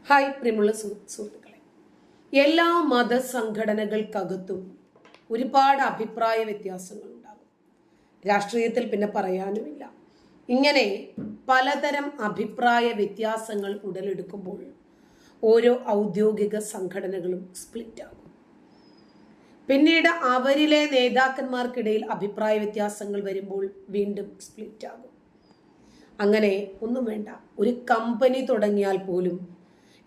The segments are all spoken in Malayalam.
ഹായ് പ്രിയമുള്ള സുഹൃത്തുക്കളെ, എല്ലാ മതസംഘടനകൾക്കകത്തും ഒരുപാട് അഭിപ്രായ വ്യത്യാസങ്ങൾ ഉണ്ടാകും. രാഷ്ട്രീയത്തിൽ പിന്നെ പറയാനുമില്ല. ഇങ്ങനെ പലതരം അഭിപ്രായ വ്യത്യാസങ്ങൾ ഉടലെടുക്കുമ്പോൾ ഓരോ ഔദ്യോഗിക സംഘടനകളും സ്പ്ലിറ്റ് ആകും. പിന്നീട് അവരിലെ നേതാക്കന്മാർക്കിടയിൽ അഭിപ്രായ വ്യത്യാസങ്ങൾ വരുമ്പോൾ വീണ്ടും സ്പ്ലിറ്റ് ആകും. അങ്ങനെ ഒന്നും വേണ്ട, ഒരു കമ്പനി തുടങ്ങിയാൽ പോലും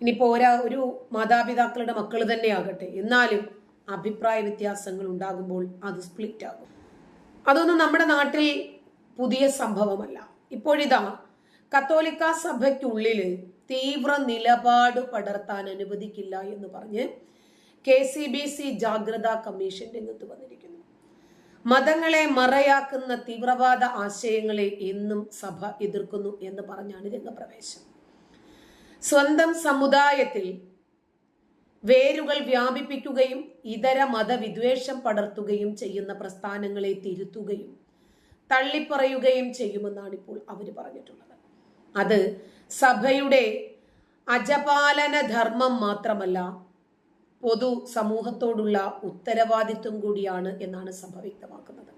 ഇനിയിപ്പോൾ ഒരു മാതാപിതാക്കളുടെ മക്കൾ തന്നെ ആകട്ടെ, എന്നാലും അഭിപ്രായ വ്യത്യാസങ്ങൾ ഉണ്ടാകുമ്പോൾ അത് സ്പ്ലിറ്റ് ആകും. അതൊന്നും നമ്മുടെ നാട്ടിൽ പുതിയ സംഭവമല്ല. ഇപ്പോഴിതാ കത്തോലിക്ക സഭയ്ക്കുള്ളിൽ തീവ്ര നിലപാട് പടർത്താൻ അനുവദിക്കില്ല എന്ന് പറഞ്ഞ് KCBC ജാഗ്രതാ കമ്മീഷൻ രംഗത്ത് വന്നിരിക്കുന്നു. മതങ്ങളെ മറയാക്കുന്ന തീവ്രവാദ ആശയങ്ങളെ എന്നും സഭ എതിർക്കുന്നു എന്ന് പറഞ്ഞാണ് രംഗപ്രവേശം. സ്വന്തം സമുദായത്തിൽ വേരുകൾ വ്യാപിപ്പിക്കുകയും ഇതര മതവിദ്വേഷം പടർത്തുകയും ചെയ്യുന്ന പ്രസ്ഥാനങ്ങളെ തിരുത്തുകയും തള്ളിപ്പറയുകയും ചെയ്യുമെന്നാണ് ഇപ്പോൾ അവർ പറഞ്ഞിട്ടുള്ളത്. അത് സഭയുടെ അജപാലന ധർമ്മം മാത്രമല്ല, പൊതു സമൂഹത്തോടുള്ള ഉത്തരവാദിത്വം കൂടിയാണ് എന്നാണ് സഭ വ്യക്തമാക്കുന്നത്.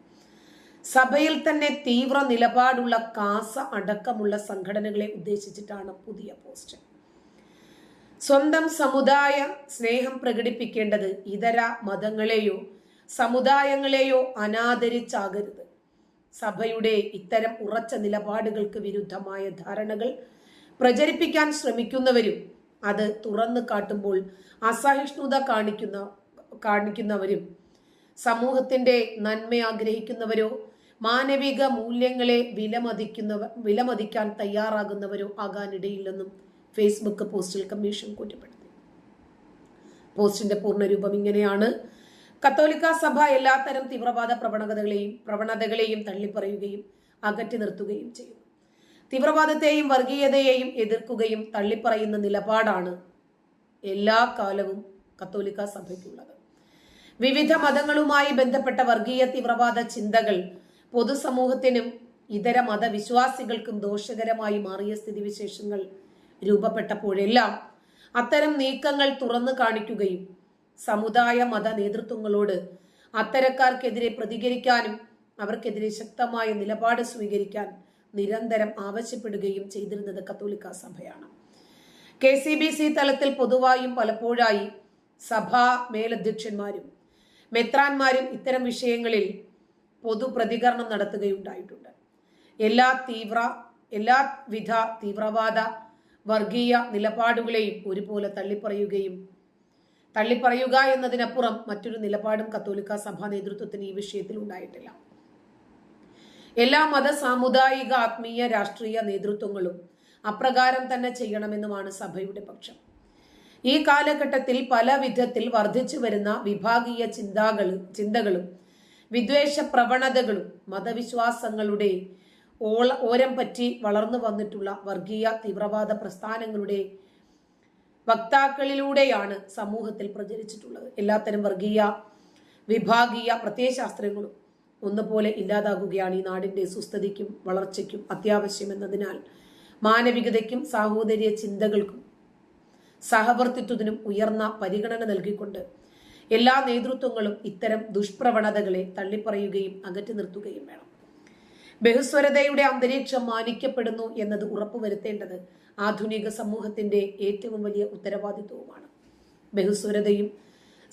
സഭയിൽ തന്നെ തീവ്ര നിലപാടുള്ള കാസ അടക്കമുള്ള സംഘടനകളെ ഉദ്ദേശിച്ചിട്ടാണ് പുതിയ പോസ്റ്റ്. സ്വന്തം സമുദായ സ്നേഹം പ്രകടിപ്പിക്കേണ്ടത് ഇതര മതങ്ങളെയോ സമുദായങ്ങളെയോ അനാദരിച്ചാകരുത്. സഭയുടെ ഇത്തരം ഉറച്ച നിലപാടുകൾക്ക് വിരുദ്ധമായ ധാരണകൾ പ്രചരിപ്പിക്കാൻ ശ്രമിക്കുന്നവരും അത് തുറന്നു കാട്ടുമ്പോൾ അസഹിഷ്ണുത കാണിക്കുന്നവരും സമൂഹത്തിന്റെ നന്മ ആഗ്രഹിക്കുന്നവരോ മാനവിക മൂല്യങ്ങളെ വിലമതിക്കാൻ തയ്യാറാകുന്നവരോ ആകാനിടയില്ലെന്നും ഫേസ്ബുക്ക് പോസ്റ്റിൽ കമ്മീഷൻ കുറ്റപ്പെടുത്തി. പോസ്റ്റിന്റെ പൂർണ്ണരൂപം ഇങ്ങനെയാണ്: കത്തോലിക്ക സഭ എല്ലാത്തരം തീവ്രവാദ പ്രവണതകളെയും തള്ളിപ്പറയുകയും അകറ്റി നിർത്തുകയും ചെയ്യുന്നു. തീവ്രവാദത്തെയും വർഗീയതയെയും എതിർക്കുകയും തള്ളിപ്പറയുന്ന നിലപാടാണ് എല്ലാ കാലവും കത്തോലിക്ക സഭയ്ക്കുള്ളത്. വിവിധ മതങ്ങളുമായി ബന്ധപ്പെട്ട വർഗീയ തീവ്രവാദ ചിന്തകൾ പൊതുസമൂഹത്തിനും ഇതര മതവിശ്വാസികൾക്കും ദോഷകരമായി മാറിയ സ്ഥിതിവിശേഷങ്ങൾ രൂപപ്പെട്ടപ്പോഴെല്ലാം അത്തരം നീക്കങ്ങൾ തുറന്നു കാണിക്കുകയും സമുദായ മത നേതൃത്വങ്ങളോട് അത്തരക്കാർക്കെതിരെ പ്രതികരിക്കാനും അവർക്കെതിരെ ശക്തമായ നിലപാട് സ്വീകരിക്കാൻ നിരന്തരം ആവശ്യപ്പെടുകയും ചെയ്തിരുന്നത് കത്തോലിക്ക സഭയാണ്. KCBC തലത്തിൽ പൊതുവായും പലപ്പോഴായി സഭാ മേലധ്യക്ഷന്മാരും മെത്രാന്മാരും ഇത്തരം വിഷയങ്ങളിൽ പൊതുപ്രതികരണം നടത്തുകയുണ്ടായിട്ടുണ്ട്. എല്ലാവിധ തീവ്രവാദ വർഗീയ നിലപാടുകളെയും ഒരുപോലെ തള്ളിപ്പറയുക എന്നതിനപ്പുറം മറ്റൊരു നിലപാടും കത്തോലിക്ക സഭാ നേതൃത്വത്തിന് ഈ വിഷയത്തിൽ ഉണ്ടായിട്ടില്ല. എല്ലാ മത സാമുദായിക ആത്മീയ രാഷ്ട്രീയ നേതൃത്വങ്ങളും അപ്രകാരം തന്നെ ചെയ്യണമെന്നുമാണ് സഭയുടെ പക്ഷം. ഈ കാലഘട്ടത്തിൽ പല വിധത്തിൽ വർദ്ധിച്ചു വരുന്ന വിഭാഗീയ ചിന്തകളും വിദ്വേഷ പ്രവണതകളും മതവിശ്വാസങ്ങളുടെ ഓരം പറ്റി വളർന്നു വന്നിട്ടുള്ള വർഗീയ തീവ്രവാദ പ്രസ്ഥാനങ്ങളുടെ വക്താക്കളിലൂടെയാണ് സമൂഹത്തിൽ പ്രചരിച്ചിട്ടുള്ളത്. എല്ലാത്തരം വർഗീയ വിഭാഗീയ പ്രത്യയശാസ്ത്രങ്ങളും ഒന്നുപോലെ ഇല്ലാതാകുകയാണ് ഈ നാടിന്റെ സുസ്ഥിതിക്കും വളർച്ചയ്ക്കും അത്യാവശ്യം എന്നതിനാൽ മാനവികതയ്ക്കും സാഹോദര്യ ചിന്തകൾക്കും സഹവർത്തിത്വത്തിനും ഉയർന്ന പരിഗണന നൽകിക്കൊണ്ട് എല്ലാ നേതൃത്വങ്ങളും ഇത്തരം ദുഷ്പ്രവണതകളെ തള്ളിപ്പറയുകയും അകറ്റി നിർത്തുകയും വേണം. ബഹുസ്വരതയുടെ അന്തരീക്ഷം മാനിക്കപ്പെടുന്നു എന്നത് ഉറപ്പുവരുത്തേണ്ടത് ആധുനിക സമൂഹത്തിന്റെ ഏറ്റവും വലിയ ഉത്തരവാദിത്വവുമാണ്. ബഹുസ്വരതയും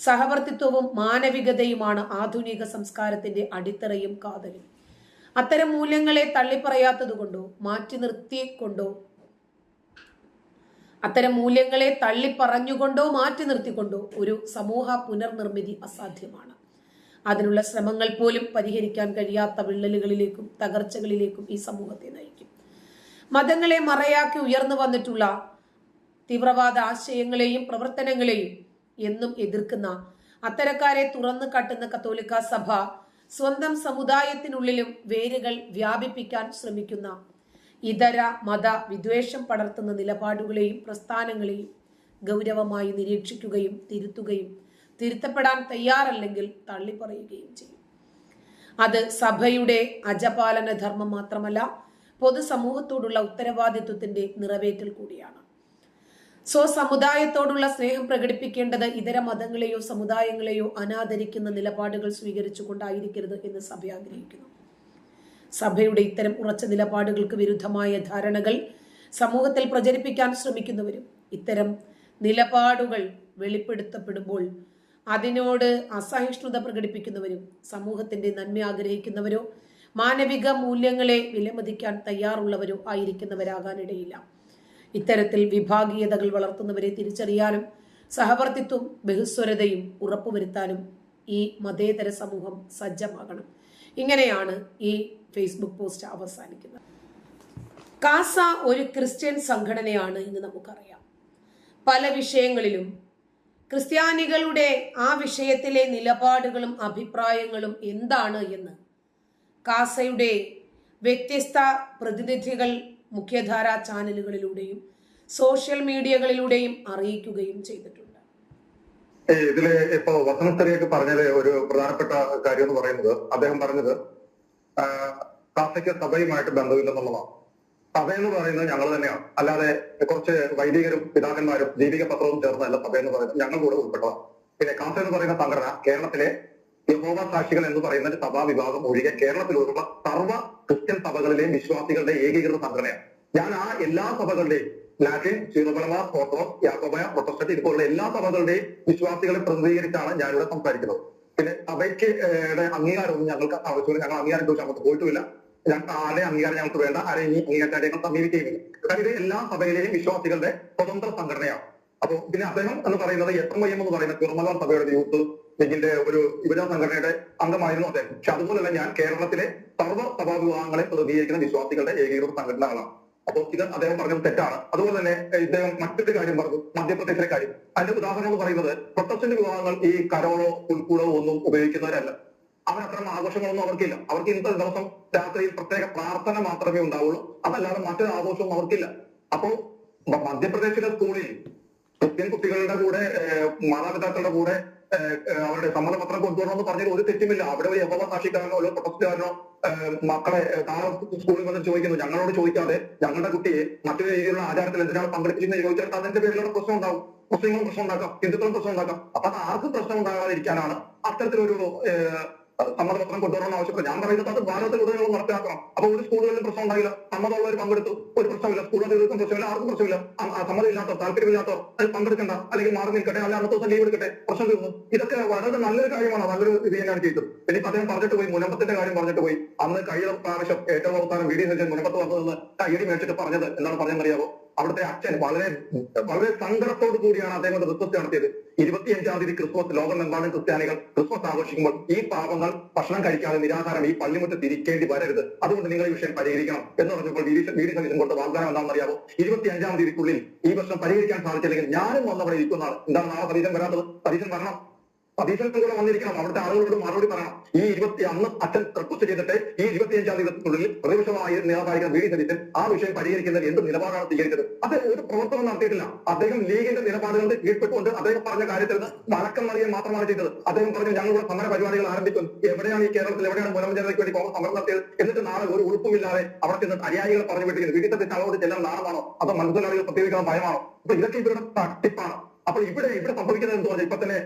സഹവർത്തിത്വവും മാനവികതയുമാണ് ആധുനിക സംസ്കാരത്തിന്റെ അടിത്തറയും കാതലും. അത്തരം മൂല്യങ്ങളെ തള്ളിപ്പറയാത്തതുകൊണ്ടോ മാറ്റി നിർത്തിക്കൊണ്ടോ ഒരു സമൂഹ പുനർനിർമ്മിതി അസാധ്യമാണ്. അതിനുള്ള ശ്രമങ്ങൾ പോലും പരിഹരിക്കാൻ കഴിയാത്ത വിള്ളലുകളിലേക്കും തകർച്ചകളിലേക്കും ഈ സമൂഹത്തെ നയിക്കും. മതങ്ങളെ മറയാക്കി ഉയർന്നു വന്നിട്ടുള്ള തീവ്രവാദ ആശയങ്ങളെയും പ്രവർത്തനങ്ങളെയും എന്നും എതിർക്കുന്ന അത്തരക്കാരെ തുറന്നു കാട്ടുന്ന കത്തോലിക്ക സഭ സ്വന്തം സമുദായത്തിനുള്ളിലും വേരുകൾ വ്യാപിപ്പിക്കാൻ ശ്രമിക്കുന്ന ഇതര മത വിദ്വേഷം പടർത്തുന്ന നിലപാടുകളെയും പ്രസ്ഥാനങ്ങളെയും ഗൗരവമായി നിരീക്ഷിക്കുകയും തിരുത്തപ്പെടാൻ തയ്യാറല്ലെങ്കിൽ തള്ളിപ്പറയുകയും ചെയ്യും. അത് സഭയുടെ അജപാലന ധർമ്മം മാത്രമല്ല, പൊതുസമൂഹത്തോടുള്ള ഉത്തരവാദിത്വത്തിന്റെ നിറവേറ്റൽ കൂടിയാണ്. സ്വസമുദായത്തോടുള്ള സ്നേഹം പ്രകടിപ്പിക്കേണ്ടത് ഇതര മതങ്ങളെയോ സമുദായങ്ങളെയോ അനാദരിക്കുന്ന നിലപാടുകൾ സ്വീകരിച്ചുകൊണ്ടായിരിക്കരുത് എന്ന് സഭ ആഗ്രഹിക്കുന്നു. സഭയുടെ ഇത്തരം ഉറച്ച നിലപാടുകൾക്ക് വിരുദ്ധമായ ധാരണകൾ സമൂഹത്തിൽ പ്രചരിപ്പിക്കാൻ ശ്രമിക്കുന്നവരും ഇത്തരം നിലപാടുകൾ വെളിപ്പെടുത്തപ്പെടുമ്പോൾ അതിനോട് അസഹിഷ്ണുത പ്രകടിപ്പിക്കുന്നവരും സമൂഹത്തിന്റെ നന്മ ആഗ്രഹിക്കുന്നവരോ മാനവിക മൂല്യങ്ങളെ വിലമതിക്കാൻ തയ്യാറുള്ളവരോ ആയിരിക്കുന്നവരാകാനിടയില്ല. ഇത്തരത്തിൽ വിഭാഗീയതകൾ വളർത്തുന്നവരെ തിരിച്ചറിയാനും സഹവർത്തിത്വം ബഹുസ്വരതയും ഉറപ്പുവരുത്താനും ഈ മതേതര സമൂഹം സജ്ജമാകണം. ഇങ്ങനെയാണ് ഈ ഫേസ്ബുക്ക് പോസ്റ്റ് അവസാനിക്കുന്നത്. കാസ ഒരു ക്രിസ്ത്യൻ സംഘടനയാണ് എന്ന് നമുക്കറിയാം. പല വിഷയങ്ങളിലും ക്രിസ്ത്യാനികളുടെ ആ വിഷയത്തിലെ നിലപാടുകളും അഭിപ്രായങ്ങളും എന്താണ് എന്ന് കാസയുടെ വ്യത്യസ്ത പ്രതിനിധികൾ മുഖ്യധാരാ ചാനലുകളിലൂടെയും സോഷ്യൽ മീഡിയകളിലൂടെയും അറിയിക്കുകയും ചെയ്തിട്ടുണ്ട്. ഇതില് ഇപ്പൊ വസന്തസ്തരിയൊക്കെ പറഞ്ഞത് ഒരു പ്രധാനപ്പെട്ട കാര്യം എന്ന് പറയുന്നത്, അദ്ദേഹം പറഞ്ഞത് കാസയ്ക്ക് സഭയുമായിട്ട് ബന്ധമില്ലെന്നുള്ളതാണ്. സഭ എന്ന് പറയുന്നത് ഞങ്ങൾ തന്നെയാണ്, അല്ലാതെ കുറച്ച് വൈദികരും പിതാക്കന്മാരും ദീപിക പത്രവും ചേർന്നല്ല സഭ എന്ന് പറയുന്നത്, ഞങ്ങൾ കൂടെ ഉൾപ്പെട്ടതാണ്. പിന്നെ കാസ എന്ന് പറയുന്ന സംഘടന കേരളത്തിലെ യഹോവ സാക്ഷികൾ എന്ന് പറയുന്ന സഭാ വിഭാഗം ഒഴികെ കേരളത്തിലുള്ള സർവ്വ ക്രിസ്ത്യൻ സഭകളിലെയും വിശ്വാസികളുടെ ഏകീകൃത സംഘടനയാണ്. ഞാൻ ആ എല്ലാ സഭകളുടെയും ലാറ്റിൻ, സീറോമലബാർ, ഓർത്തഡോക്സ്, യാക്കോബായ, പ്രൊട്ടസ്റ്റന്റ് ഇതുപോലുള്ള എല്ലാ സഭകളുടെയും വിശ്വാസികളെ പ്രതിനിധീകരിച്ചാണ് ഞാനിവിടെ സംസാരിക്കുന്നത്. പിന്നെ സഭയ്ക്ക് അംഗീകാരമൊന്നും ഞങ്ങൾക്ക് ആവശ്യമില്ല. ഞങ്ങൾ അംഗീകാരം ചോദിച്ചാൽ അങ്ങോട്ട് പോയിട്ടുമില്ല. ആരുടെ അംഗീകാരം ഞങ്ങൾക്ക് വേണ്ട, ആരെ ഇനി അംഗീകാരത്തെ ഞങ്ങൾ സമീപിക്കുകയുമില്ല. കാരണം ഇത് എല്ലാ സഭയിലെയും വിശ്വാസികളുടെ സ്വതന്ത്ര സംഘടനയാണ്. അപ്പൊ പിന്നെ അദ്ദേഹം എന്ന് പറയുന്നത് SMYM എന്ന് പറയുന്ന തിരുമല സഭയുടെ യൂത്ത് ലീഗിന്റെ ഒരു യുവജന സംഘടനയുടെ അംഗമായിരുന്നു അദ്ദേഹം. പക്ഷെ അതുപോലെയല്ല, ഞാൻ കേരളത്തിലെ സർവ്വ സഭാ വിഭാഗങ്ങളെ പ്രതിനിധീകരിക്കുന്ന വിശ്വാസികളുടെ ഏകീകൃത സംഘടനകളാണ്. അപ്പോൾ ഇത് അദ്ദേഹം പറഞ്ഞത് തെറ്റാണ്. അതുപോലെ തന്നെ ഇദ്ദേഹം മറ്റൊരു കാര്യം പറഞ്ഞു, മധ്യപ്രദേശിലെ കാര്യം. അതിന്റെ ഉദാഹരണം എന്ന് പറയുന്നത്, പ്രൊട്ടസ്റ്റന്റ് വിഭാഗങ്ങൾ ഈ കരോളോ പുൽക്കൂടോ ഒന്നും ഉപയോഗിക്കുന്നവരല്ല. അവരത്തരം ആഘോഷങ്ങളൊന്നും അവർക്കില്ല. അവർക്ക് ഇന്നത്തെ ദിവസം രാത്രിയിൽ പ്രത്യേക പ്രാർത്ഥന മാത്രമേ ഉണ്ടാവുള്ളൂ, അതല്ലാതെ മറ്റൊരു ആഘോഷവും അവർക്കില്ല. അപ്പോ മധ്യപ്രദേശിലെ സ്കൂളിൽ ക്രിസ്ത്യൻ കുട്ടികളുടെ കൂടെ മാതാപിതാക്കളുടെ കൂടെ അവരുടെ സമ്മതപത്രം കൊണ്ടുവരണമെന്ന് പറഞ്ഞാൽ ഒരു തെറ്റുമില്ല. അവിടെ ഒരു യഹോവ സാക്ഷിക്കാരനോ ഒരു പ്രൊട്ടസ്റ്റുകാരനോ മക്കളെ സ്കൂളിൽ വന്ന് ചോദിക്കുന്നു, ഞങ്ങളോട് ചോദിക്കാതെ ഞങ്ങളുടെ കുട്ടിയെ മറ്റൊരു രീതിയിലുള്ള ആചാരത്തിൽ എന്തിനാണ് പങ്കെടുത്തില്ലെന്ന് ചോദിച്ചാൽ അതിന്റെ പേരിലുള്ള പ്രശ്നം ഉണ്ടാവും. മുസ്ലിങ്ങളും പ്രശ്നം ഉണ്ടാക്കാം, ഹിന്ദുക്കളും പ്രശ്നം ഉണ്ടാക്കാം. അപ്പൊ അത് ആർക്കും പ്രശ്നം ഉണ്ടാകാതിരിക്കാനാണ് അത്തരത്തിലൊരു സമ്മതപത്രം കൊണ്ടുവരണമെന്ന് ആവശ്യപ്പെട്ടു. ഞാൻ പറയുന്നത് അത് ഭാരതത്തിൽ ഉടനീളം നടപ്പിലാക്കണം. അപ്പൊ ഒരു സ്കൂളുകളിലും പ്രശ്നം ഉണ്ടായില്ല, സമ്മതമുള്ളവർ പങ്കെടുത്തു, ഒരു പ്രശ്നമില്ല. സ്കൂൾ അധികൃതർക്കും പ്രശ്നമില്ല, ആർക്കും പ്രശ്നമില്ല. സമ്മതമില്ലാത്തോ താല്പര്യമില്ലാത്തോ അത് പങ്കെടുക്കണ്ട, അല്ലെങ്കിൽ മാറി നിൽക്കട്ടെ, അല്ല അന്നത്തെ ദിവസം ലീവ് എടുക്കട്ടെ, പ്രശ്നം തീർന്നു. ഇതൊക്കെ വളരെ നല്ലൊരു കാര്യമാണ്, നല്ലൊരു ഇത് തന്നെയാണ് ചെയ്തത്. പിന്നെ അദ്ദേഹം പറഞ്ഞിട്ട് പോയി, മുനമ്പത്തിന്റെ കാര്യം പറഞ്ഞിട്ട് പോയി. അന്ന് കഴിഞ്ഞ പ്രാവശ്യം ഏറ്റവും അവസാനം വീഡിയോ മുനമ്പത്ത് വന്നതെന്ന് കയ്യടി മേടിച്ചിട്ട് പറഞ്ഞത് എന്താണ് പറഞ്ഞെന്നറിയാവോ? അവിടുത്തെ അച്ഛൻ വളരെ സങ്കടത്തോടു കൂടിയാണ് അദ്ദേഹം റിക്വസ്റ്റ് നടത്തിയത്. 25-ാം തീയതി ക്രിസ്മസ് ലോകമെമ്പാടും ക്രിസ്ത്യാനികൾ ക്രിസ്മസ് ആഘോഷിക്കുമ്പോൾ ഈ പാവങ്ങൾ ഭക്ഷണം കഴിക്കാതെ നിരാഹാരം ഈ പള്ളിമുറ്റത്ത് ഇരിക്കേണ്ടി വരരുത്, അതുകൊണ്ട് നിങ്ങൾ ഈ വിഷയം പരിഹരിക്കണം എന്ന് പറഞ്ഞപ്പോൾ വീഡിയോ സന്ദേശം കൊടുത്ത വാഗ്ദാനം എന്താണെന്ന് അറിയാമോ? 25-ാം തീയതിക്കുള്ളിൽ ഈ പ്രശ്നം പരിഹരിക്കാൻ സാധിച്ചില്ലെങ്കിൽ ഞാനും വന്നവിടെ ഇരിക്കുന്നതാണ്. എന്താണ് നാളെ സതീശൻ വരാത്തത്? സതീശൻ വരണം, സതീശൻ കൂടെ വന്നിരിക്കണം, അവിടുത്തെ ആളുകളോട് മറുപടി പറയണം. അന്ന് അച്ഛൻ റിക്വസ്റ്റ് ചെയ്തിട്ട് ഈ 25-ാം തീയതിക്കുള്ളിൽ പ്രതിപക്ഷമായി നിലപാടിക്കുന്ന വീഡിയോ സതീശൻ ആ വിഷയം പരിഹരിക്കുന്നതിൽ എന്ത് നിലപാടാണ് സ്വീകരിച്ചത്? അത് ഒരു പ്രവർത്തനം നടത്തിയിട്ടില്ല. അദ്ദേഹം ലീഗിന്റെ നിലപാടുകളുടെ കീഴ്പ്പെട്ടുകൊണ്ട് അദ്ദേഹം പറഞ്ഞ കാര്യത്തിൽ നിന്ന് മലക്കം മറിയാൻ മാത്രമാണ് ചെയ്തത്. അദ്ദേഹം പറഞ്ഞു, ഞങ്ങളുടെ സമര പരിപാടികൾ ആരംഭിച്ചു. എവിടെയാണ് ഈ കേരളത്തിൽ, എവിടെയാണ് മുനമ്പഞ്ചേരിക്ക് വേണ്ടി കോൺഗ്രസ് സമരം നടത്തിയത്? എന്നിട്ട് നാളെ ഒരു ഉറപ്പുമില്ലാതെ അവിടെ ചെന്ന് അനുയായികളെ പറഞ്ഞു വിട്ടിരിക്കുന്നത്. വീട്ടിൽ സതീശൻ അവരോട് ചെല്ലാൻ നാണമാണോ, അതോ മനസ്സിലാളികൾ പ്രതികരിക്കാൻ ഭയമാണോ? അപ്പൊ ഇതൊക്കെ ഇവരുടെ തട്ടിപ്പാണ്. അപ്പോൾ ഇവിടെ സംഭവിക്കുന്നത് എന്ത് പറഞ്ഞാൽ, ഇപ്പൊ തന്നെ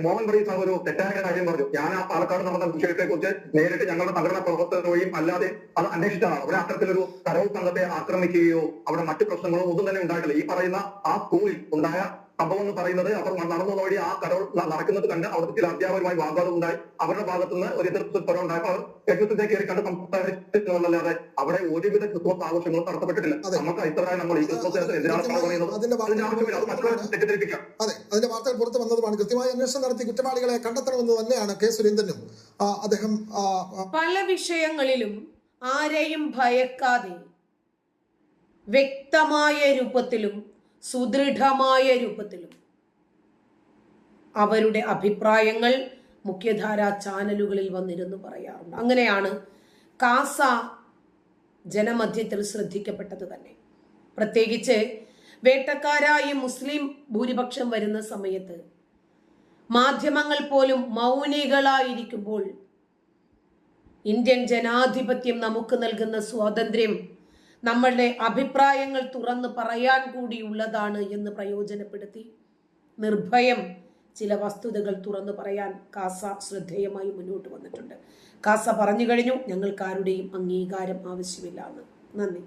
മോഹൻ വർഗീസ് ഒരു തെറ്റായ കാര്യം പറഞ്ഞു. ഞാൻ ആ പാലക്കാട് നടന്ന വിഷയത്തെ കുറിച്ച് നേരിട്ട് ഞങ്ങളുടെ സംഘടനാ പ്രവർത്തകർ വഴിയും അല്ലാതെ അത് അന്വേഷിച്ചാണ്. അവിടെ അത്തരത്തിലൊരു കരോൾ സംഘത്തെ ആക്രമിക്കുകയോ അവിടെ മറ്റു പ്രശ്നങ്ങളോ ഒന്നും തന്നെ ഉണ്ടായിട്ടില്ല. ഈ പറയുന്ന ആ സ്കൂളിൽ ഉണ്ടായ സംഭവം എന്ന് പറയുന്നത് അവർ നടന്നു വഴി ആ കരോൾ നടക്കുന്നത് കണ്ട് അവിടുത്തെ ചില അധ്യാപകരുമായി വാഗ്വാദം ഉണ്ടായി. അവരുടെ ഭാഗത്തു നിന്ന് ഒരു എതിർപ്പ് സ്വരം ഉണ്ടായപ്പോൾ അവർ എഴുത്തിലേക്ക് കയറി കണ്ട് സംസാരിച്ചതല്ലാതെ അവിടെ ഒരുവിധ ക്രിസ്മസ് ആഘോഷങ്ങളും നടത്തപ്പെട്ടിട്ടില്ല. നമുക്ക് ഇത്രയായി നമ്മൾ ഈ ക്രിസ്മസ് എതിരാണ് പറയുന്നത്. അതിന്റെ ആവശ്യമില്ല, അത് മറ്റുള്ളവരെ തെറ്റിദ്ധരിപ്പിക്കാം. അതെ, അതിന്റെ വാർത്തകൾ പുറത്തു വന്നതുമാണ്. കൃത്യമായ അന്വേഷണം നടത്തി കുറ്റവാളികളെ കണ്ടെത്തണമെന്ന് തന്നെയാണ് കെ സുരേന്ദ്രനും അദ്ദേഹം പല വിഷയങ്ങളിലും ആരെയും ഭയക്കാതെ വ്യക്തമായ രൂപത്തിലും സുദൃഢമായ രൂപത്തിലും അവരുടെ അഭിപ്രായങ്ങൾ മുഖ്യധാരാ ചാനലുകളിൽ വന്നിരുന്നു പറയാറുണ്ട്. അങ്ങനെയാണ് കാസ ജനമധ്യത്തിൽ ശ്രദ്ധിക്കപ്പെട്ടത് തന്നെ. പ്രത്യേകിച്ച് വേട്ടക്കാരായി മുസ്ലിം ഭൂരിപക്ഷം വരുന്ന സമയത്ത് മാധ്യമങ്ങൾ പോലും മൗനികളായിരിക്കുമ്പോൾ ഇന്ത്യൻ ജനാധിപത്യം നമുക്ക് നൽകുന്ന സ്വാതന്ത്ര്യം നമ്മളുടെ അഭിപ്രായങ്ങൾ തുറന്ന് പറയാൻ കൂടിയുള്ളതാണ് എന്ന് പ്രയോജനപ്പെടുത്തി നിർഭയം ചില വസ്തുതകൾ തുറന്നു പറയാൻ കാസ ശ്രദ്ധേയമായി മുന്നോട്ട് വന്നിട്ടുണ്ട്. കാസ പറഞ്ഞു കഴിഞ്ഞു, ഞങ്ങൾക്ക് ആരുടെയും അംഗീകാരം ആവശ്യമില്ല എന്ന്. നന്ദി.